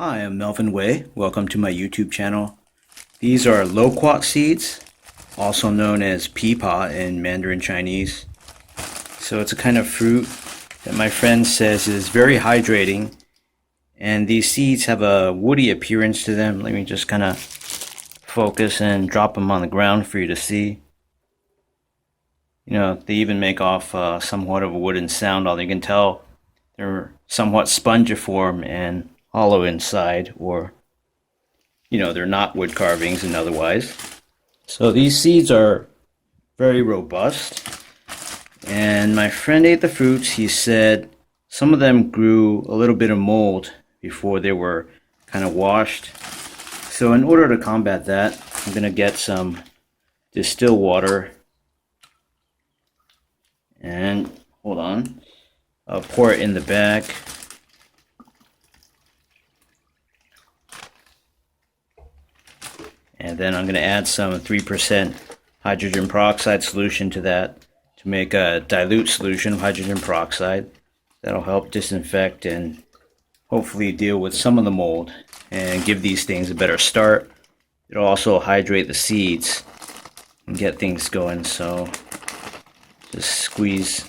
Hi, I'm Melvin Wei. Welcome to my YouTube channel. These are Loquat seeds, also known as pipa in Mandarin Chinese. So it's a kind of fruit that my friend says is very hydrating, and these seeds have a woody appearance to them. Let me just kind of focus and drop them on the ground for you to see. They even make off somewhat of a wooden sound, although you can tell they're somewhat spongiform and hollow inside, or they're not wood carvings and otherwise. So these seeds are very robust, and my friend ate the fruits. He said some of them grew a little bit of mold before they were kind of washed. So in order to combat that, I'm going to get some distilled water and hold on, I'll pour it in the bag. And then I'm going to add some 3% hydrogen peroxide solution to that to make a dilute solution of hydrogen peroxide. That'll help disinfect and hopefully deal with some of the mold and give these things a better start. It'll also hydrate the seeds and get things going. So just squeeze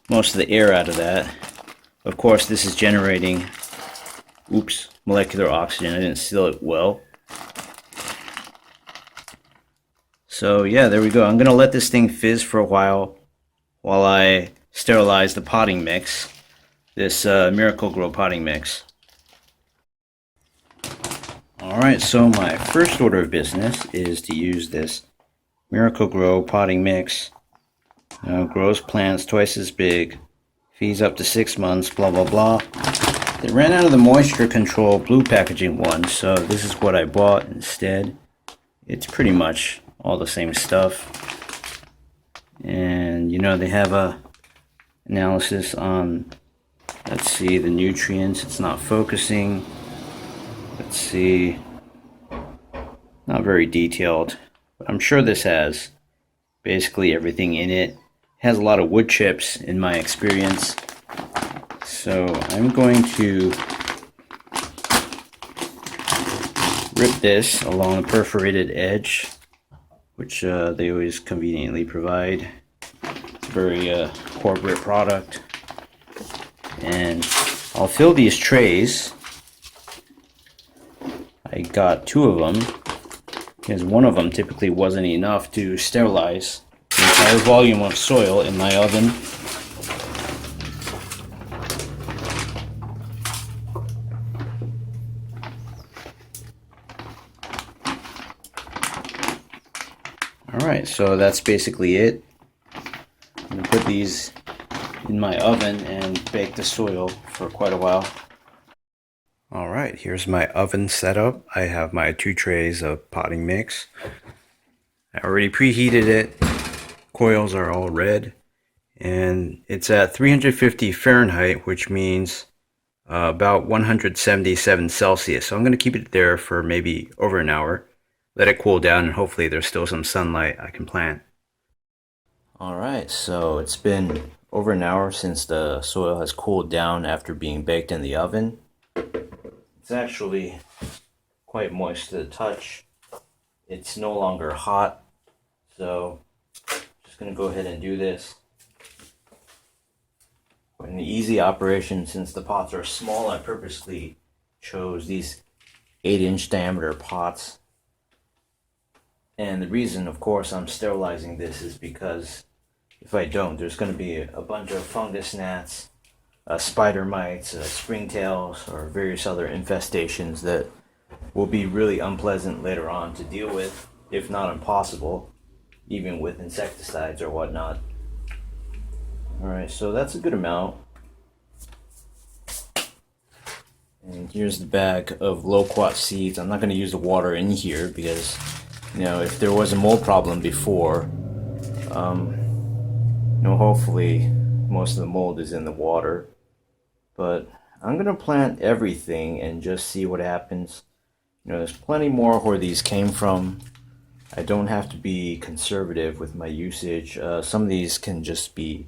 most of the air out of that. Of course, this is generating molecular oxygen. I didn't seal it well. So yeah, there we go. I'm going to let this thing fizz for a while I sterilize the potting mix, this Miracle-Gro potting mix. Alright, so my first order of business is to use this Miracle-Gro potting mix. Grows plants twice as big, feeds up to 6 months, blah blah blah. They ran out of the moisture control blue packaging one, so this is what I bought instead. It's pretty much all the same stuff, and they have a analysis on, let's see, the nutrients. It's not focusing. Let's see, not very detailed, but I'm sure this has basically everything in it. It has a lot of wood chips in my experience, so I'm going to rip this along the perforated edge, which they always conveniently provide. It's a very corporate product. And I'll fill these trays. I got 2 of them, because one of them typically wasn't enough to sterilize the entire volume of soil in my oven. Alright, so that's basically it. I'm going to put these in my oven and bake the soil for quite a while. Alright, here's my oven setup. I have my 2 trays of potting mix. I already preheated it. Coils are all red. And it's at 350 Fahrenheit, which means about 177 Celsius. So I'm going to keep it there for maybe over an hour. Let it cool down, and hopefully there's still some sunlight I can plant. Alright, so it's been over an hour since the soil has cooled down after being baked in the oven. It's actually quite moist to the touch. It's no longer hot, so just going to go ahead and do this. An easy operation, since the pots are small. I purposely chose these 8-inch diameter pots. And the reason, of course, I'm sterilizing this is because if I don't, there's going to be a bunch of fungus gnats, spider mites, springtails, or various other infestations that will be really unpleasant later on to deal with, if not impossible, even with insecticides or whatnot. Alright, so that's a good amount. And here's the bag of Loquat seeds. I'm not going to use the water in here because, if there was a mold problem before, hopefully most of the mold is in the water. But I'm going to plant everything and just see what happens. There's plenty more where these came from. I don't have to be conservative with my usage. Some of these can just be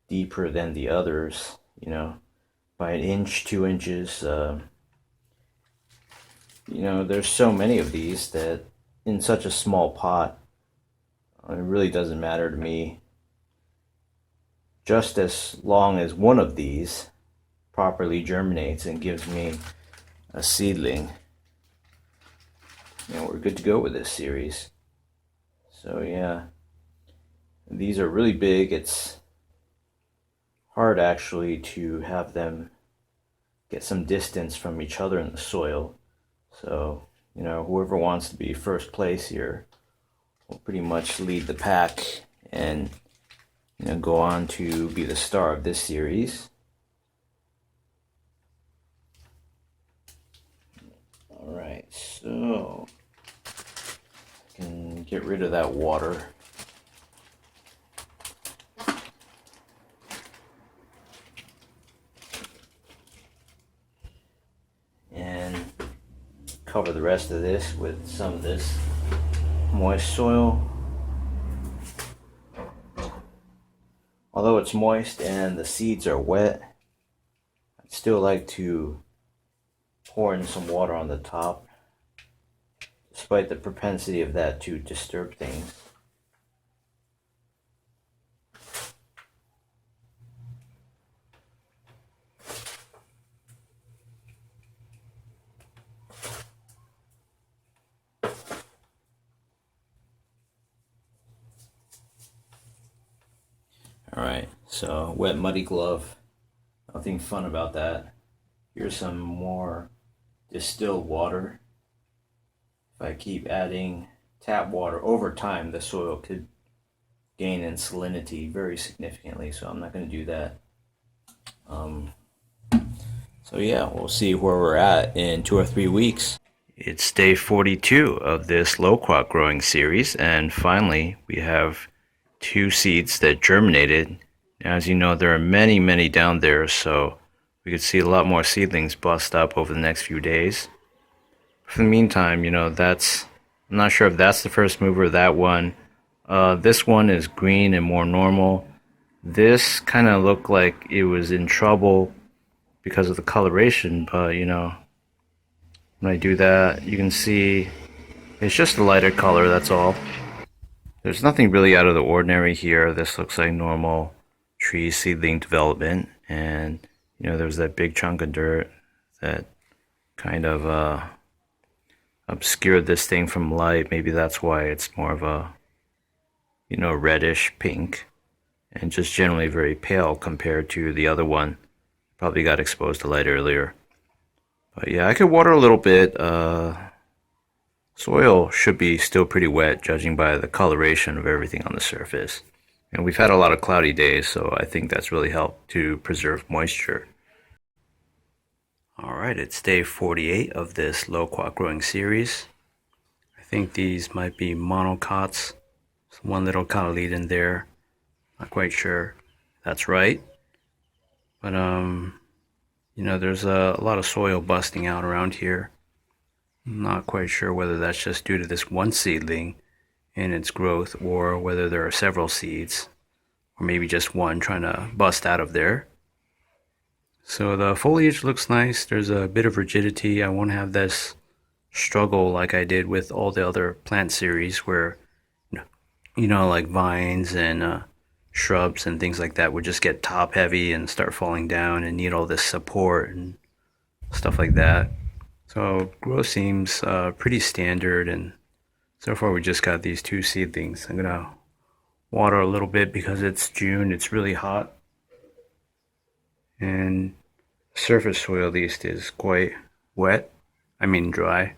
deeper than the others, by an inch, 2 inches. you know, there's so many of these that in such a small pot, it really doesn't matter to me. Just as long as one of these properly germinates and gives me a seedling, you know, we're good to go with this series. So yeah, these are really big. It's hard actually to have them get some distance from each other in the soil. So, you know, whoever wants to be first place here will pretty much lead the pack and, you know, go on to be the star of this series. All right, so I can get rid of that water. And cover the rest of this with some of this moist soil. Although it's moist and the seeds are wet, I'd still like to pour in some water on the top, despite the propensity of that to disturb things. Alright, so wet muddy glove, nothing fun about that. Here's some more distilled water. If I keep adding tap water over time, the soil could gain in salinity very significantly, so I'm not going to do that. So yeah, we'll see where we're at in 2 or 3 weeks. It's day 42 of this loquat growing series, and finally we have 2 seeds that germinated. As you know, there are many down there, so we could see a lot more seedlings bust up over the next few days. For the meantime, you know, I'm not sure if that's the first mover, that one. This one is green and more normal. This kind of looked like it was in trouble because of the coloration, but you know, when I do that, you can see it's just a lighter color, that's all. There's nothing really out of the ordinary here. This looks like normal tree seedling development, and you know, there's that big chunk of dirt that kind of obscured this thing from light. Maybe that's why it's more of a, you know, reddish pink, and just generally very pale compared to the other one. Probably got exposed to light earlier. But yeah, I could water a little bit. Soil should be still pretty wet, judging by the coloration of everything on the surface. And we've had a lot of cloudy days, so I think that's really helped to preserve moisture. Alright, it's day 48 of this loquat growing series. I think these might be monocots. There's one little cotyledon in there. Not quite sure that's right. But you know, there's a lot of soil busting out around here. I'm not quite sure whether that's just due to this one seedling in its growth, or whether there are several seeds, or maybe just one trying to bust out of there. So the foliage looks nice. There's a bit of rigidity. I won't have this struggle like I did with all the other plant series where, you know, like vines and shrubs and things like that would just get top heavy and start falling down and need all this support and stuff like that. So growth seems pretty standard, and so far we just got these 2 seedlings. I'm gonna water a little bit because it's June, it's really hot, and surface soil at least is quite wet, I mean dry.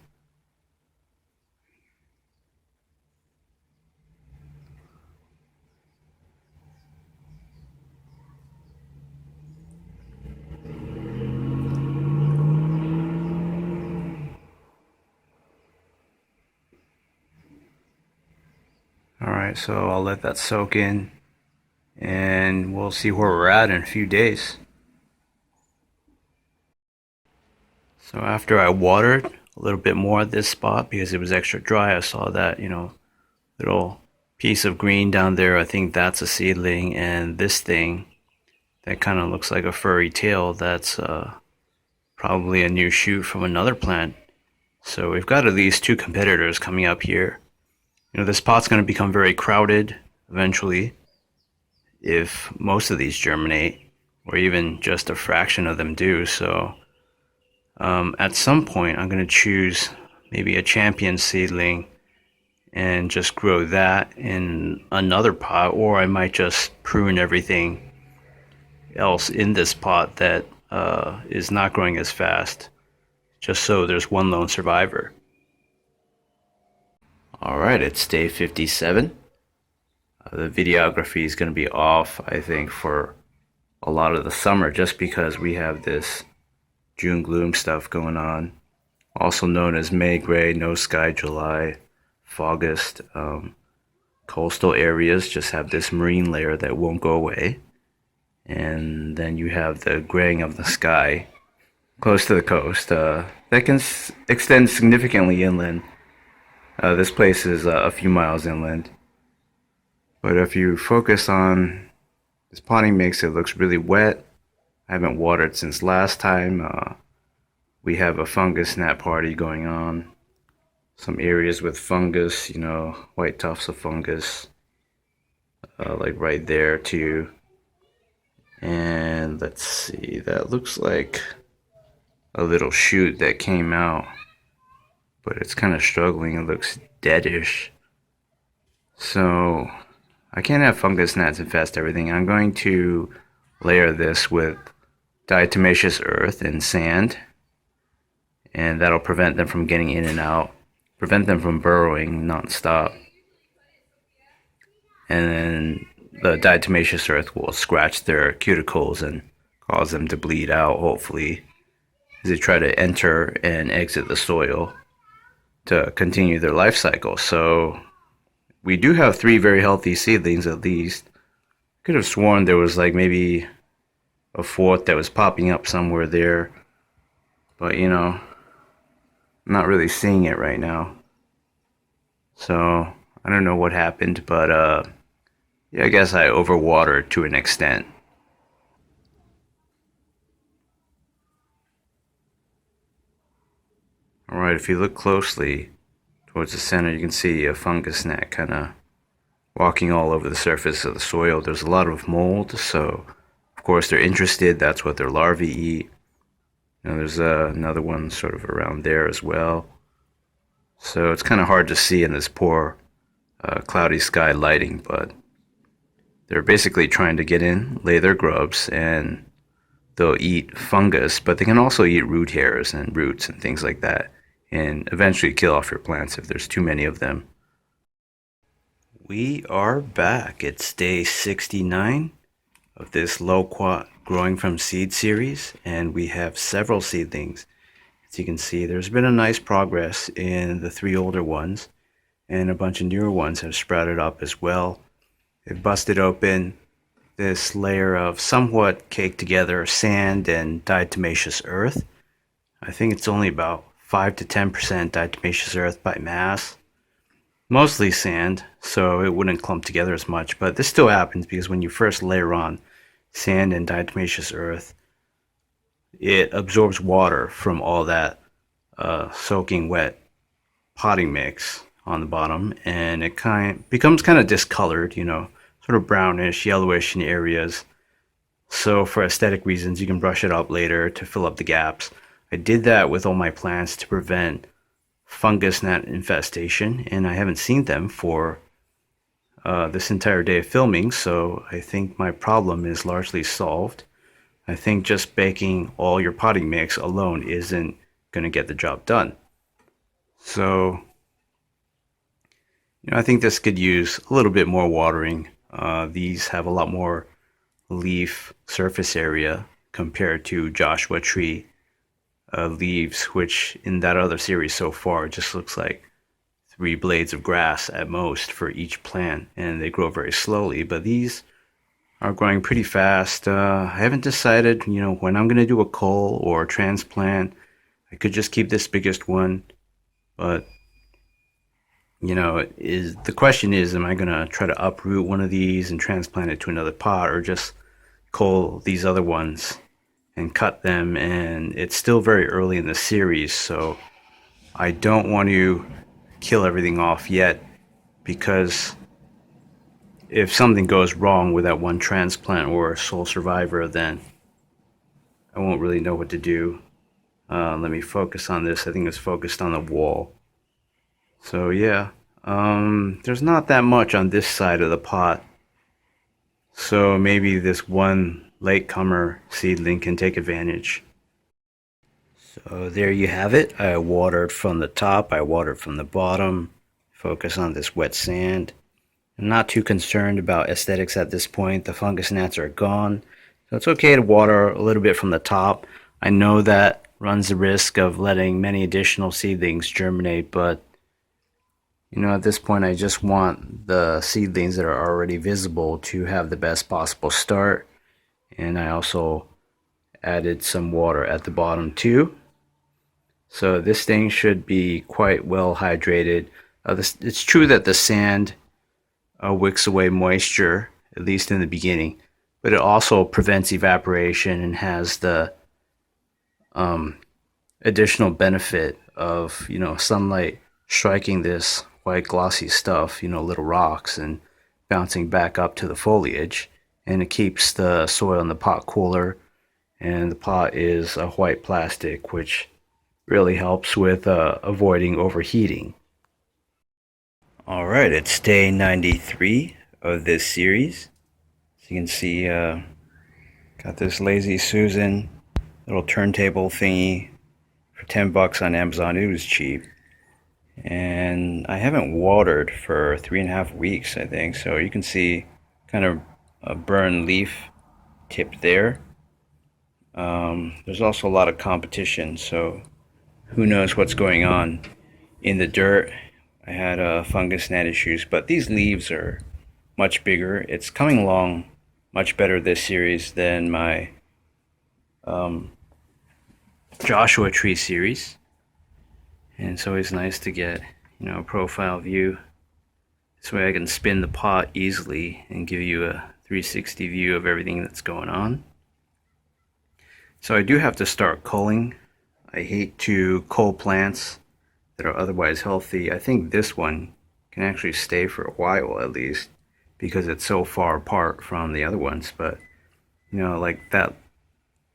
Alright, so I'll let that soak in, and we'll see where we're at in a few days. So after I watered a little bit more at this spot because it was extra dry, I saw that, you know, little piece of green down there. I think that's a seedling, and this thing that kind of looks like a furry tail, that's probably a new shoot from another plant. So we've got at least 2 competitors coming up here. You know, this pot's going to become very crowded eventually if most of these germinate, or even just a fraction of them do. So at some point I'm going to choose maybe a champion seedling and just grow that in another pot, or I might just prune everything else in this pot that is not growing as fast, just so there's one lone survivor. Alright, it's day 57. The videography is going to be off, I think, for a lot of the summer, just because we have this June gloom stuff going on, also known as May gray, no sky July, August. Coastal areas just have this marine layer that won't go away, and then you have the graying of the sky close to the coast that can extend significantly inland. This place is a few miles inland, but if you focus on this potting mix, it looks really wet. I haven't watered since last time. We have a fungus gnat party going on. Some areas with fungus, you know, white tufts of fungus, like right there too. And let's see, that looks like a little shoot that came out, but it's kind of struggling. It looks deadish. So I can't have fungus gnats infest everything. I'm going to layer this with diatomaceous earth and sand, and that'll prevent them from getting in and out, prevent them from burrowing non-stop. And then the diatomaceous earth will scratch their cuticles and cause them to bleed out, hopefully, as they try to enter and exit the soil to continue their life cycle. So we do have 3 very healthy seedlings at least. Could have sworn there was like maybe a 4th that was popping up somewhere there, but you know, I'm not really seeing it right now. So I don't know what happened, but yeah, I guess I overwatered to an extent. Alright, if you look closely towards the center, you can see a fungus gnat kind of walking all over the surface of the soil. There's a lot of mold, so of course they're interested. That's what their larvae eat. You know, there's another one sort of around there as well. So it's kind of hard to see in this poor cloudy sky lighting, but they're basically trying to get in, lay their grubs, and they'll eat fungus, but they can also eat root hairs and roots and things like that, and eventually kill off your plants if there's too many of them. We are back. It's day 69 of this Loquat growing from seed series, and we have several seedlings. As you can see, there's been a nice progress in the 3 older ones, and a bunch of newer ones have sprouted up as well. They've busted open this layer of somewhat caked together sand and diatomaceous earth. I think it's only about 5 to 10% diatomaceous earth by mass. Mostly sand, so it wouldn't clump together as much, but this still happens because when you first layer on sand and diatomaceous earth, it absorbs water from all that soaking wet potting mix on the bottom, and it becomes kind of discolored, you know, sort of brownish, yellowish in areas. So for aesthetic reasons, you can brush it up later to fill up the gaps. I did that with all my plants to prevent fungus gnat infestation, and I haven't seen them for this entire day of filming, so I think my problem is largely solved. I think just baking all your potting mix alone isn't going to get the job done. So, you know, I think this could use a little bit more watering. These have a lot more leaf surface area compared to Joshua tree leaves, which in that other series so far just looks like 3 blades of grass at most for each plant, and they grow very slowly. But these are growing pretty fast. I haven't decided, you know, when I'm going to do a cull or a transplant. I could just keep this biggest one, but you know, the question is, am I going to try to uproot one of these and transplant it to another pot, or just cull these other ones and cut them? And it's still very early in the series, so I don't want to kill everything off yet, because if something goes wrong with that one transplant or sole survivor, then I won't really know what to do. Let me focus on this. I think it's focused on the wall. So yeah, there's not that much on this side of the pot. So maybe this one latecomer seedling can take advantage. So there you have it. I watered from the top, I watered from the bottom. Focus on this wet sand. I'm not too concerned about aesthetics at this point. The fungus gnats are gone. So it's okay to water a little bit from the top. I know that runs the risk of letting many additional seedlings germinate, but you know, at this point I just want the seedlings that are already visible to have the best possible start. And I also added some water at the bottom too. So this thing should be quite well hydrated. It's true that the sand wicks away moisture, at least in the beginning, but it also prevents evaporation and has the additional benefit of, you know, sunlight striking this white glossy stuff, you know, little rocks, and bouncing back up to the foliage, and it keeps the soil in the pot cooler. And the pot is a white plastic, which really helps with avoiding overheating. All right, it's day 93 of this series. As you can see, got this Lazy Susan little turntable thingy for $10 on Amazon. It was cheap. And I haven't watered for 3.5 weeks, I think. So you can see kind of a burned leaf tip there. There's also a lot of competition, so who knows what's going on in the dirt. I had fungus gnat issues, but these leaves are much bigger. It's coming along much better this series than my Joshua tree series. And it's always nice to get, you know, a profile view. This way I can spin the pot easily and give you a 360 view of everything that's going on. So I do have to start culling. I hate to cull plants that are otherwise healthy. I think this one can actually stay for a while at least, because it's so far apart from the other ones. But you know, like that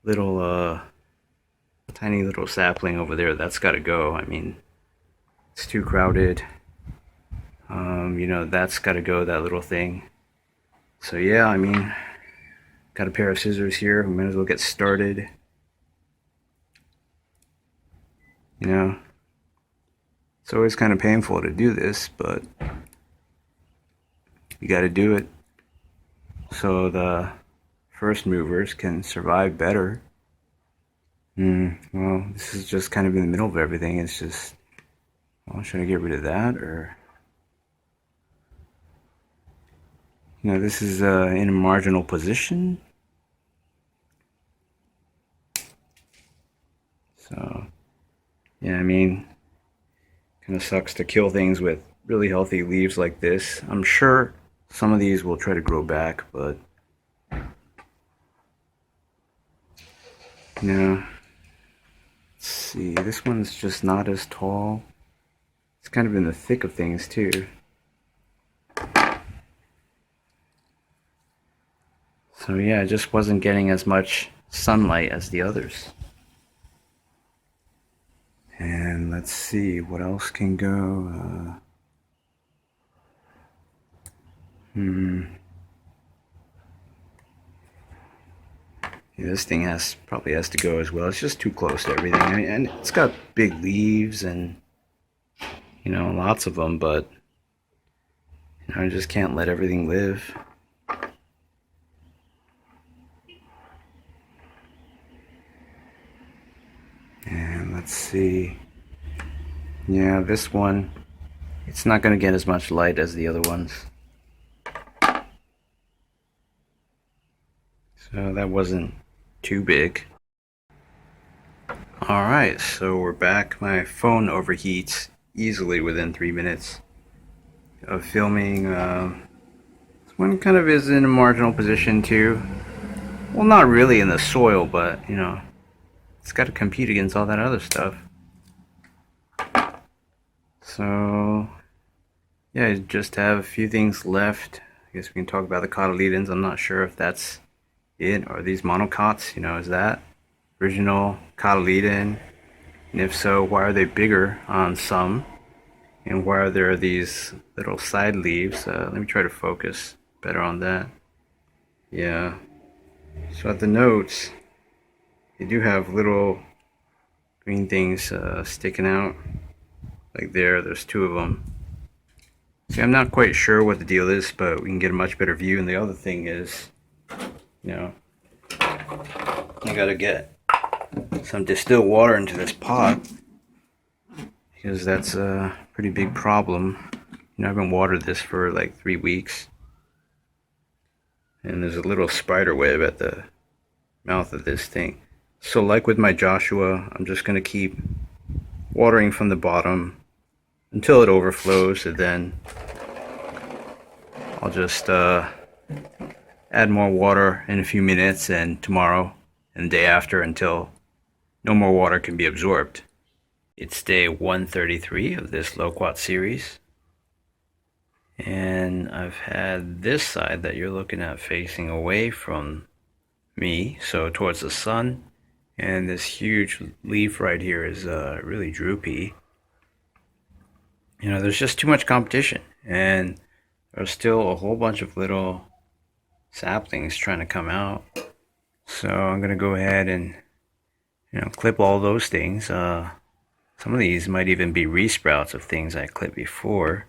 little tiny little sapling over there, that's got to go. I mean, it's too crowded. You know, that's got to go, that little thing. So yeah, I mean, got a pair of scissors here. We might as well get started. You know, it's always kind of painful to do this, but you got to do it so the first movers can survive better. Well, this is just kind of in the middle of everything. It's just, well, should I get rid of that, or, you know, this is in a marginal position. So yeah, I mean, kind of sucks to kill things with really healthy leaves like this. I'm sure some of these will try to grow back, but you know, let's see, this one's just not as tall. It's kind of in the thick of things too. So yeah, it just wasn't getting as much sunlight as the others. And let's see what else can go. Yeah, this thing probably has to go as well. It's just too close to everything. I mean, and it's got big leaves and, you know, lots of them, but you know, I just can't let everything live. And let's see. Yeah, this one, it's not going to get as much light as the other ones. So that wasn't too big. Alright, so we're back. My phone overheats easily within 3 minutes of filming. This one kind of is in a marginal position too. Well, not really in the soil, but you know, it's got to compete against all that other stuff. So yeah, I just have a few things left. I guess we can talk about the cotyledons. I'm not sure if that's it or these monocots. Is that original cotyledon? And if so, why are they bigger on some? And why are there these little side leaves? Let me try to focus better on that. Yeah. So at the notes, they do have little green things sticking out. Like there's two of them. See, I'm not quite sure what the deal is, but we can get a much better view. And the other thing is, you gotta get some distilled water into this pot, because that's a pretty big problem. I haven't watered this for like 3 weeks. And there's a little spider web at the mouth of this thing. So like with my Joshua, I'm just gonna keep watering from the bottom until it overflows, and then I'll just add more water in a few minutes, and tomorrow and the day after, until no more water can be absorbed. It's day 133 of this Loquat series, and I've had this side that you're looking at facing away from me, so towards the sun, and this huge leaf right here is really droopy. There's just too much competition, and there's still a whole bunch of little saplings trying to come out. So I'm gonna go ahead and clip all those things. Some of these might even be resprouts of things I clipped before,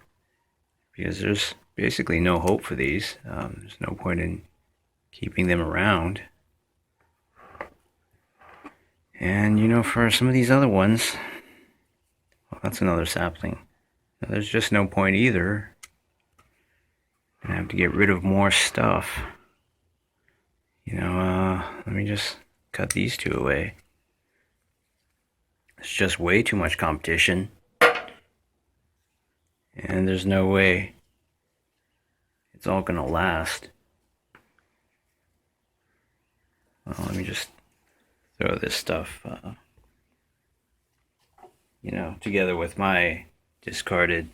because there's basically no hope for these. There's no point in keeping them around. And for some of these other ones, well, that's another sapling. There's just no point either. I have to get rid of more stuff. Let me just cut these two away. It's just way too much competition. And there's no way it's all gonna last. Well, let me just throw this stuff, together with my discarded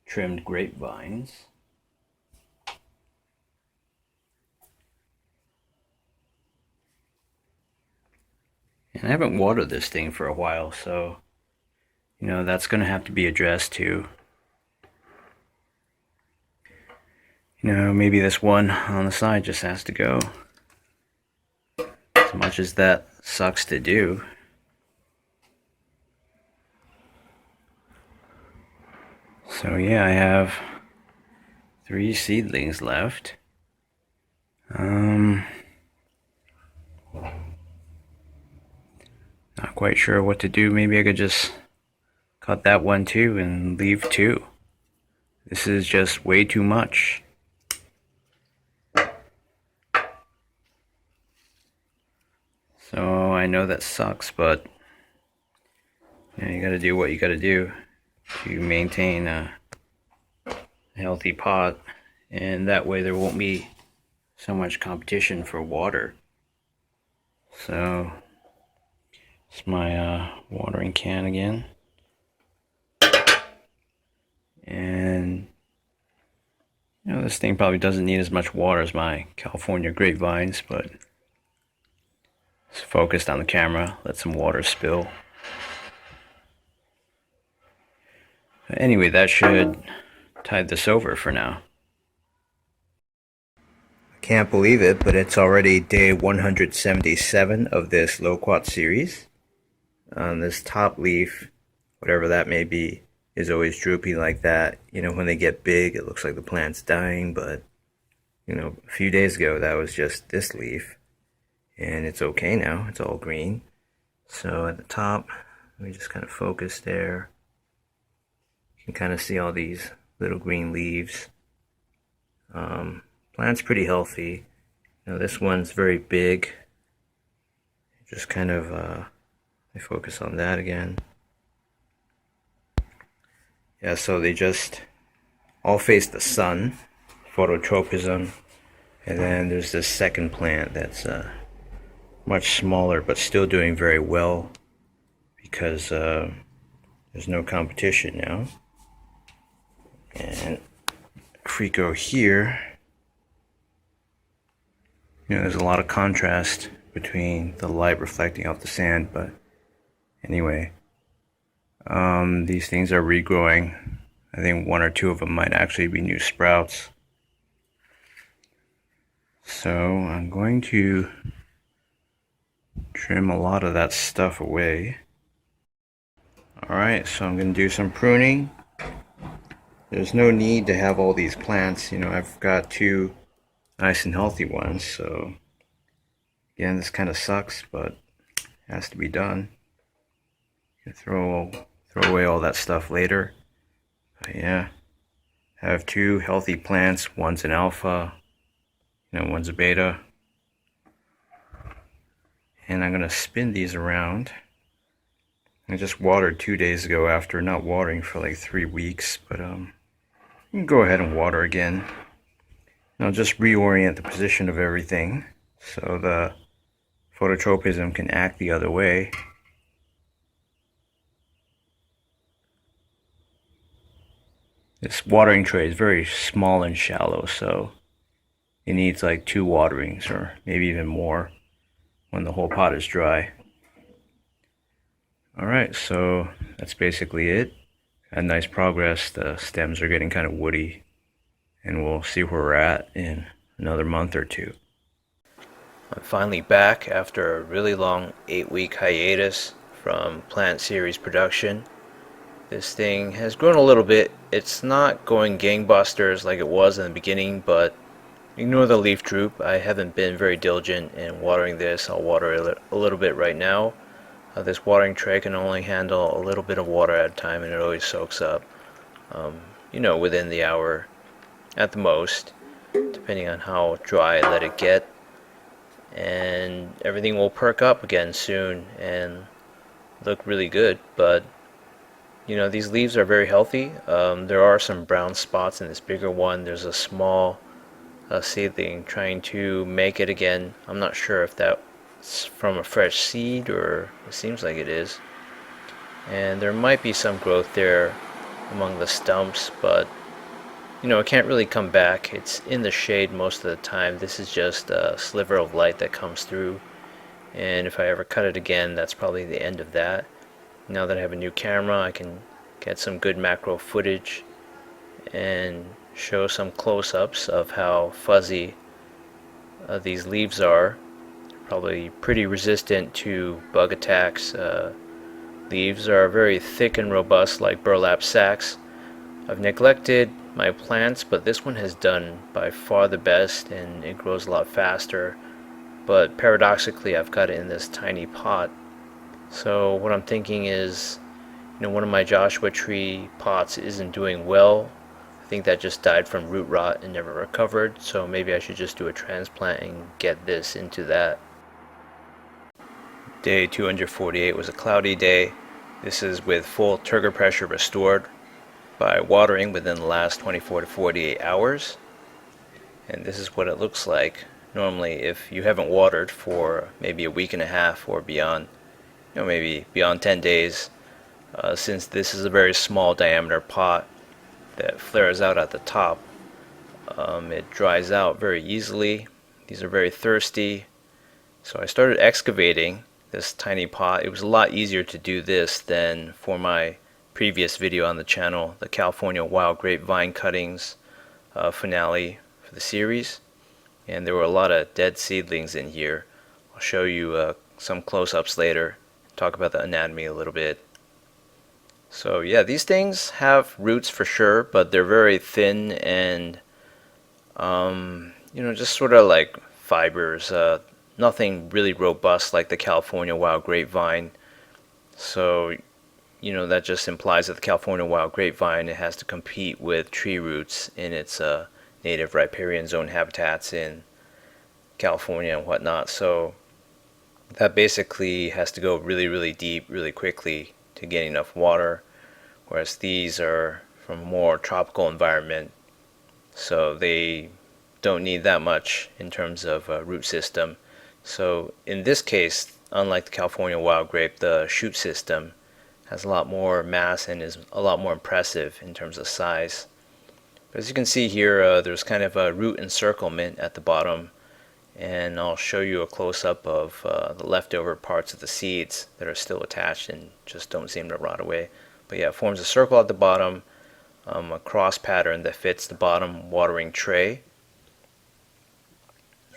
trimmed grapevines. And I haven't watered this thing for a while, so that's going to have to be addressed too. Maybe this one on the side just has to go. As much as that sucks to do. So yeah, I have 3 seedlings left. Not quite sure what to do. Maybe I could just cut that one too and leave 2. This is just way too much. So I know that sucks, but you gotta do what you gotta do to maintain a healthy pot, and that way there won't be so much competition for water. So it's my watering can again, and this thing probably doesn't need as much water as my California grapevines, but it's focused on the camera, let some water spill. Anyway, that should tide this over for now. I can't believe it, but it's already day 177 of this Loquat series. This top leaf, whatever that may be, is always droopy like that. When they get big, it looks like the plant's dying, but a few days ago that was just this leaf, and it's okay now. It's all green. So at the top, let me just kind of focus there. You can kind of see all these little green leaves. Plant's pretty healthy. This one's very big. Just kind of I focus on that again. Yeah, so they just all face the sun, phototropism, and then there's this second plant that's much smaller but still doing very well, because there's no competition now. And if we go here, there's a lot of contrast between the light reflecting off the sand, but anyway, these things are regrowing. I think one or two of them might actually be new sprouts. So I'm going to trim a lot of that stuff away. Alright, so I'm going to do some pruning. There's no need to have all these plants. I've got two nice and healthy ones, so again, this kind of sucks, but it has to be done. You can throw away all that stuff later. But yeah, I have two healthy plants. One's an alpha, one's a beta. And I'm gonna spin these around. I just watered 2 days ago after not watering for like 3 weeks, but you can go ahead and water again. And I'll just reorient the position of everything so the phototropism can act the other way. This watering tray is very small and shallow, so it needs like 2 waterings or maybe even more when the whole pot is dry. Alright, so that's basically it. Had nice progress. The stems are getting kind of woody, and we'll see where we're at in another month or two. I'm finally back after a really long 8-week hiatus from plant series production. This thing has grown a little bit. It's not going gangbusters like it was in the beginning, but ignore the leaf droop. I haven't been very diligent in watering this. I'll water a little bit right now. This watering tray can only handle a little bit of water at a time, and it always soaks up, within the hour at the most, depending on how dry I let it get. And everything will perk up again soon and look really good. But these leaves are very healthy. There are some brown spots in this bigger one. There's a small seedling trying to make it again. I'm not sure if that's from a fresh seed, or it seems like it is. And there might be some growth there among the stumps, but it can't really come back. It's in the shade most of the time. This is just a sliver of light that comes through, and if I ever cut it again, that's probably the end of that. Now that I have a new camera, I can get some good macro footage and show some close-ups of how fuzzy these leaves are. Probably pretty resistant to bug attacks. Leaves are very thick and robust, like burlap sacks. I've neglected my plants, but this one has done by far the best, and it grows a lot faster. But paradoxically, I've got it in this tiny pot. So what I'm thinking is, one of my Joshua tree pots isn't doing well. I think that just died from root rot and never recovered, so maybe I should just do a transplant and get this into that. Day 248 was a cloudy day. This is with full turgor pressure restored by watering within the last 24 to 48 hours. And this is what it looks like normally if you haven't watered for maybe a week and a half or beyond, maybe beyond 10 days. Since this is a very small diameter pot that flares out at the top, it dries out very easily. These are very thirsty. So I started excavating this tiny pot. It was a lot easier to do this than for my previous video on the channel, the California wild grapevine cuttings finale for the series. And there were a lot of dead seedlings in here. I'll show you some close-ups later, talk about the anatomy a little bit. So yeah, these things have roots for sure, but they're very thin and just sort of like fibers. Nothing really robust like the California wild grapevine. So that just implies that the California wild grapevine, it has to compete with tree roots in its native riparian zone habitats in California and whatnot. So that basically has to go really, really deep, really quickly to get enough water, whereas these are from a more tropical environment, so they don't need that much in terms of root system. So in this case, unlike the California wild grape, the shoot system has a lot more mass and is a lot more impressive in terms of size. As you can see here, there's kind of a root encirclement at the bottom, and I'll show you a close-up of the leftover parts of the seeds that are still attached and just don't seem to rot away. But yeah, it forms a circle at the bottom, a cross pattern that fits the bottom watering tray.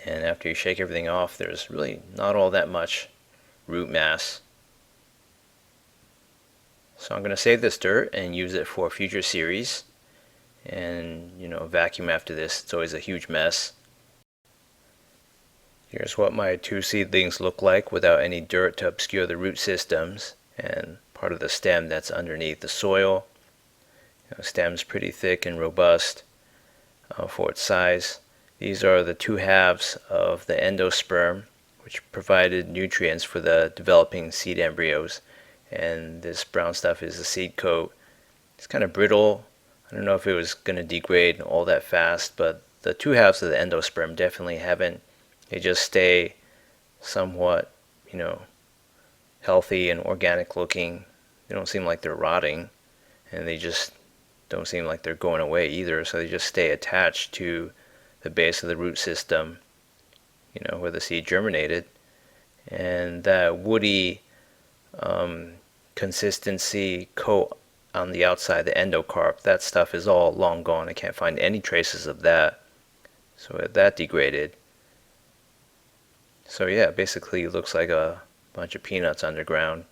And after you shake everything off, there's really not all that much root mass. So I'm going to save this dirt and use it for future series. And vacuum after this. It's always a huge mess. Here's what my two seedlings look like without any dirt to obscure the root systems and part of the stem that's underneath the soil. The stem's pretty thick and robust for its size. These are the two halves of the endosperm, which provided nutrients for the developing seed embryos, and this brown stuff is the seed coat. It's kind of brittle. I don't know if it was going to degrade all that fast, but the two halves of the endosperm definitely haven't. They just stay somewhat, healthy and organic looking. They don't seem like they're rotting, and they just don't seem like they're going away either, so they just stay attached to the base of the root system, where the seed germinated. And that woody consistency coat on the outside, the endocarp, that stuff is all long gone. I can't find any traces of that. So that degraded. So yeah, basically it looks like a bunch of peanuts underground.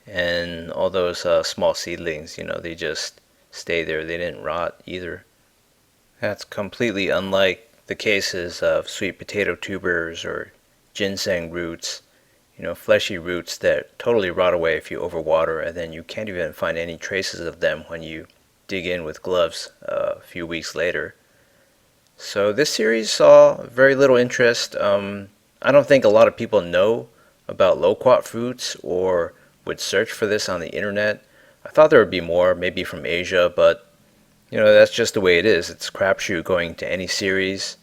And all those small seedlings, they just stay there. They didn't rot either. That's completely unlike the cases of sweet potato tubers or ginseng roots. Fleshy roots that totally rot away if you overwater, and then you can't even find any traces of them when you dig in with gloves a few weeks later. So this series saw very little interest. I don't think a lot of people know about loquat fruits or would search for this on the internet. I thought there would be more, maybe from Asia, but that's just the way it is. It's a crapshoot going to any series.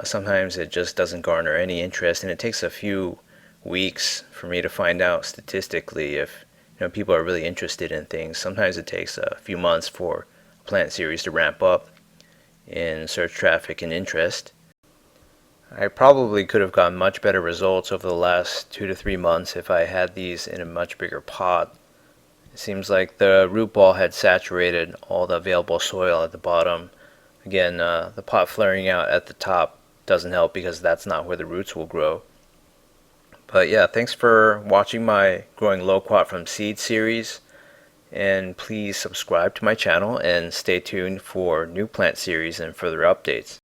Sometimes it just doesn't garner any interest, and it takes a few weeks for me to find out statistically if people are really interested in things. Sometimes it takes a few months for a plant series to ramp up in search traffic and interest. I probably could have gotten much better results over the last 2 to 3 months if I had these in a much bigger pot. It seems like the root ball had saturated all the available soil at the bottom. Again, the pot flaring out at the top doesn't help because that's not where the roots will grow. But yeah, thanks for watching my Growing Loquat from Seed series, and please subscribe to my channel and stay tuned for new plant series and further updates.